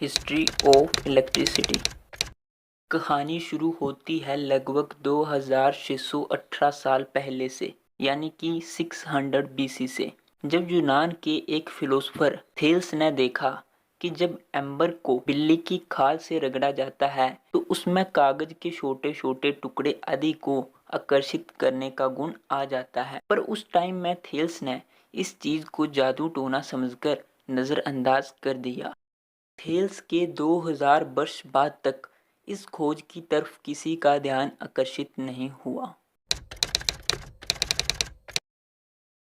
History of electricity. कहानी शुरू होती है लगभग 2618 साल पहले से, यानी कि 600 बीसी से, जब यूनान के एक फिलोसोफर थेल्स ने देखा कि जब एम्बर को बिल्ली की खाल से रगड़ा जाता है तो उसमें कागज के छोटे छोटे टुकड़े आदि को आकर्षित करने का गुण आ जाता है। पर उस टाइम में थेल्स ने इस चीज को जादू टोना समझकर नजरअंदाज कर दिया। थेल्स के 2000 वर्ष बाद तक इस खोज की तरफ किसी का ध्यान आकर्षित नहीं हुआ।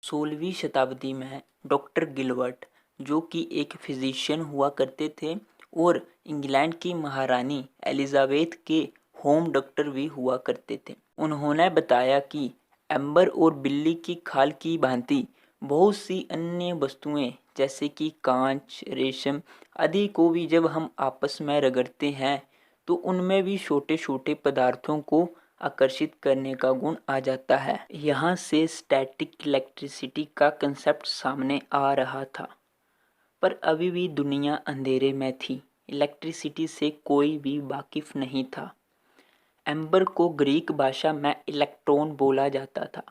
16वीं शताब्दी में डॉक्टर गिलबर्ट, जो कि एक फिजिशियन हुआ करते थे और इंग्लैंड की महारानी एलिजाबेथ के होम डॉक्टर भी हुआ करते थे, उन्होंने बताया कि एम्बर और बिल्ली की खाल की भांति बहुत सी अन्य वस्तुएं जैसे कि कांच, रेशम आदि को भी जब हम आपस में रगड़ते हैं तो उनमें भी छोटे छोटे पदार्थों को आकर्षित करने का गुण आ जाता है। यहाँ से स्टैटिक इलेक्ट्रिसिटी का कंसेप्ट सामने आ रहा था, पर अभी भी दुनिया अंधेरे में थी। इलेक्ट्रिसिटी से कोई भी वाकिफ नहीं था। एम्बर को ग्रीक भाषा में इलेक्ट्रॉन बोला जाता था।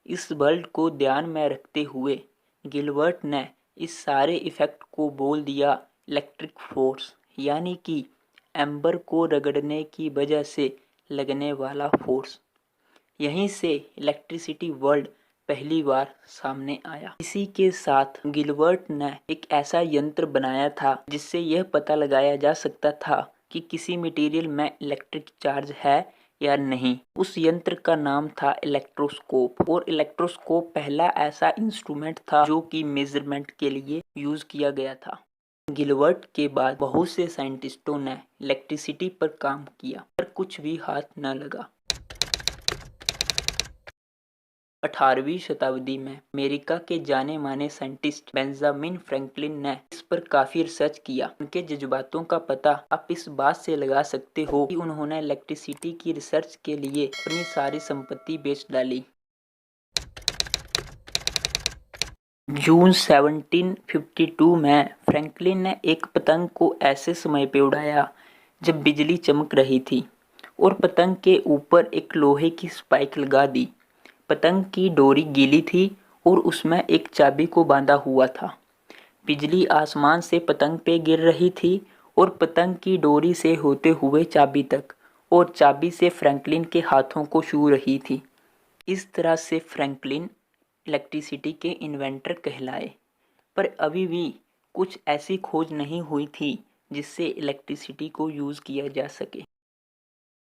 इस वर्ड को ध्यान में रखते हुए गिलबर्ट ने इस सारे इफेक्ट को बोल दिया इलेक्ट्रिक फोर्स, यानी कि एम्बर को रगड़ने की वजह से लगने वाला फोर्स। यहीं से इलेक्ट्रिसिटी वर्ड पहली बार सामने आया। इसी के साथ गिलबर्ट ने एक ऐसा यंत्र बनाया था जिससे यह पता लगाया जा सकता था कि किसी मटेरियल में इलेक्ट्रिक चार्ज है या नहीं। उस यंत्र का नाम था इलेक्ट्रोस्कोप, और इलेक्ट्रोस्कोप पहला ऐसा इंस्ट्रूमेंट था जो कि मेजरमेंट के लिए यूज किया गया था। गिलबर्ट के बाद बहुत से साइंटिस्टों ने इलेक्ट्रिसिटी पर काम किया, पर कुछ भी हाथ न लगा। 18वीं शताब्दी में अमेरिका के जाने माने साइंटिस्ट बेंजामिन फ्रैंकलिन ने इस पर काफी रिसर्च किया। उनके जज्बातों का पता आप इस बात से लगा सकते हो कि उन्होंने इलेक्ट्रिसिटी की रिसर्च के लिए अपनी सारी संपत्ति बेच डाली। जून 1752 में फ्रैंकलिन ने एक पतंग को ऐसे समय पे उड़ाया जब बिजली चमक रही थी और पतंग के ऊपर एक लोहे की स्पाइक लगा दी। पतंग की डोरी गीली थी और उसमें एक चाबी को बांधा हुआ था। बिजली आसमान से पतंग पे गिर रही थी और पतंग की डोरी से होते हुए चाबी तक, और चाबी से फ्रैंकलिन के हाथों को छू रही थी। इस तरह से फ्रैंकलिन इलेक्ट्रिसिटी के इन्वेंटर कहलाए। पर अभी भी कुछ ऐसी खोज नहीं हुई थी जिससे इलेक्ट्रिसिटी को यूज किया जा सके।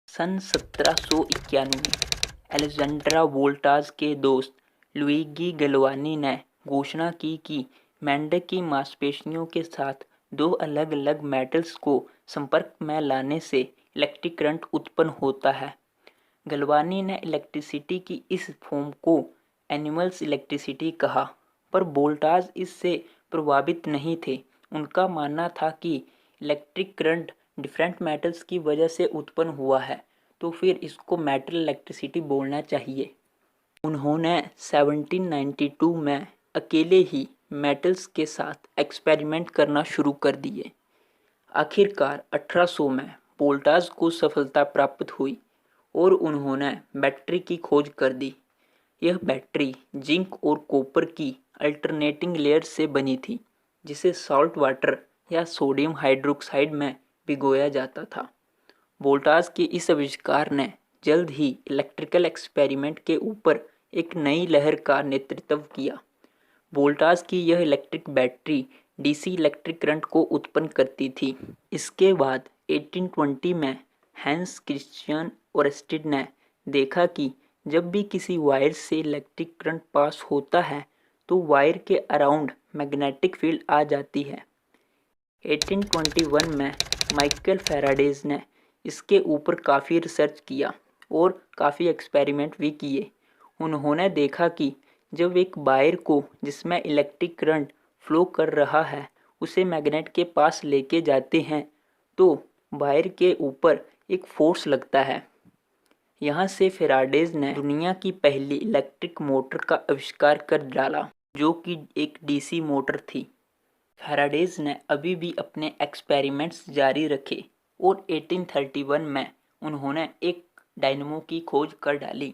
सन 1791 अलेक्जेंड्रा वोल्टाज के दोस्त लुइगी गलवानी ने घोषणा की कि मेंढक की मांसपेशियों के साथ दो अलग अलग मेटल्स को संपर्क में लाने से इलेक्ट्रिक करंट उत्पन्न होता है। गलवानी ने इलेक्ट्रिसिटी की इस फॉर्म को एनिमल्स इलेक्ट्रिसिटी कहा, पर वोल्टाज इससे प्रभावित नहीं थे। उनका मानना था कि इलेक्ट्रिक करंट डिफरेंट मेटल्स की वजह से उत्पन्न हुआ है, तो फिर इसको मेटल इलेक्ट्रिसिटी बोलना चाहिए। उन्होंने 1792 में अकेले ही मेटल्स के साथ एक्सपेरिमेंट करना शुरू कर दिए। आखिरकार 1800 में वोल्टाज को सफलता प्राप्त हुई और उन्होंने बैटरी की खोज कर दी। यह बैटरी जिंक और कॉपर की अल्टरनेटिंग लेयर से बनी थी, जिसे सॉल्ट वाटर या सोडियम हाइड्रोक्साइड में भिगोया जाता था। वोल्टाज के इस आविष्कार ने जल्द ही इलेक्ट्रिकल एक्सपेरिमेंट के ऊपर एक नई लहर का नेतृत्व किया। वोल्टाज की यह electric battery DC electric current को उत्पन्न करती थी। इसके बाद 1820 में हैंस क्रिश्चियन ओरस्टेड ने देखा कि जब भी किसी वायर से इलेक्ट्रिक करंट पास होता है तो वायर के अराउंड मैग्नेटिक फील्ड आ जाती है। 1821 में माइकल फैराडेज ने इसके ऊपर काफ़ी रिसर्च किया और काफ़ी एक्सपेरिमेंट भी किए। उन्होंने देखा कि जब एक वायर को जिसमें इलेक्ट्रिक करंट फ्लो कर रहा है उसे मैग्नेट के पास लेके जाते हैं तो वायर के ऊपर एक फोर्स लगता है। यहाँ से फैराडेज ने दुनिया की पहली इलेक्ट्रिक मोटर का आविष्कार कर डाला, जो कि एक डीसी मोटर थी। फैराडेज ने अभी भी अपने एक्सपेरिमेंट्स जारी रखे और 1831 में उन्होंने एक डायनमो की खोज कर डाली।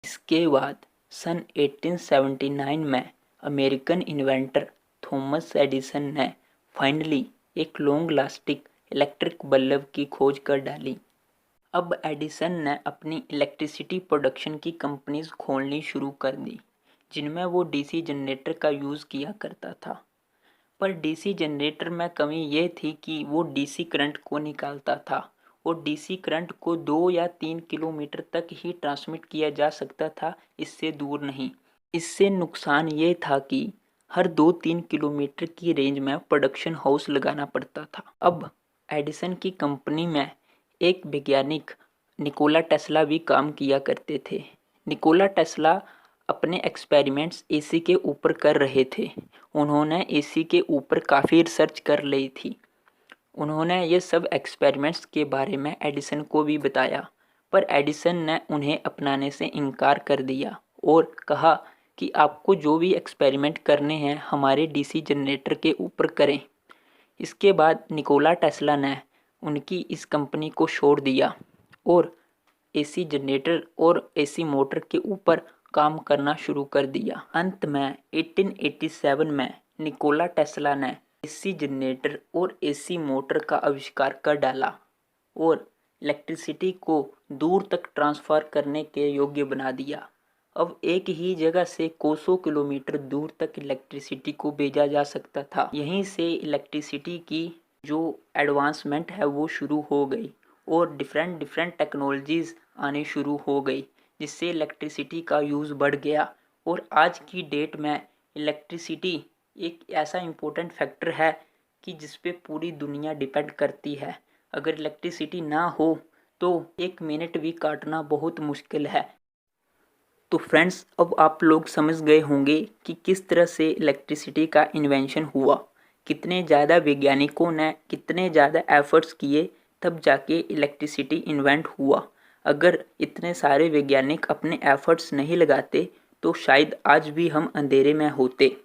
इसके बाद सन 1879 में अमेरिकन इन्वेंटर थॉमस एडिसन ने फाइनली एक लॉन्ग लास्टिंग इलेक्ट्रिक बल्ब की खोज कर डाली। अब एडिसन ने अपनी इलेक्ट्रिसिटी प्रोडक्शन की कंपनीज खोलनी शुरू कर दी, जिनमें वो डीसी जनरेटर का यूज़ किया करता था। पर डीसी जनरेटर में कमी ये थी कि वो डीसी करंट को निकालता था और डीसी करंट को 2 या 3 किलोमीटर तक ही ट्रांसमिट किया जा सकता था, इससे दूर नहीं। इससे नुकसान ये था कि हर 2-3 किलोमीटर की रेंज में प्रोडक्शन हाउस लगाना पड़ता था। अब एडिसन की कंपनी में एक वैज्ञानिक निकोला टेस्ला भी काम किया करते थे। निकोला टेस्ला अपने एक्सपेरिमेंट्स एसी के ऊपर कर रहे थे। उन्होंने एसी के ऊपर काफ़ी रिसर्च कर ली थी। उन्होंने ये सब एक्सपेरिमेंट्स के बारे में एडिसन को भी बताया, पर एडिसन ने उन्हें अपनाने से इनकार कर दिया और कहा कि आपको जो भी एक्सपेरिमेंट करने हैं हमारे डीसी जनरेटर के ऊपर करें। इसके बाद निकोला टेस्ला ने उनकी इस कंपनी को छोड़ दिया और एसी जनरेटर और एसी मोटर के ऊपर काम करना शुरू कर दिया। अंत में 1887 में निकोला टेस्ला ने एसी जनरेटर और एसी मोटर का आविष्कार कर डाला और इलेक्ट्रिसिटी को दूर तक ट्रांसफ़र करने के योग्य बना दिया। अब एक ही जगह से कोसों किलोमीटर दूर तक इलेक्ट्रिसिटी को भेजा जा सकता था। यहीं से इलेक्ट्रिसिटी की जो एडवांसमेंट है वो शुरू हो गई और डिफरेंट टेक्नोलॉजीज़ आने शुरू हो गई, जिससे इलेक्ट्रिसिटी का यूज़ बढ़ गया। और आज की डेट में इलेक्ट्रिसिटी एक ऐसा इम्पोर्टेंट फैक्टर है कि जिस पे पूरी दुनिया डिपेंड करती है। अगर इलेक्ट्रिसिटी ना हो तो एक मिनट भी काटना बहुत मुश्किल है। तो फ्रेंड्स, अब आप लोग समझ गए होंगे कि किस तरह से इलेक्ट्रिसिटी का इन्वेंशन हुआ, कितने ज़्यादा वैज्ञानिकों ने कितने ज़्यादा एफर्ट्स किए तब जाके इलेक्ट्रिसिटी इन्वेंट हुआ। अगर इतने सारे वैज्ञानिक अपने एफर्ट्स नहीं लगाते तो शायद आज भी हम अंधेरे में होते।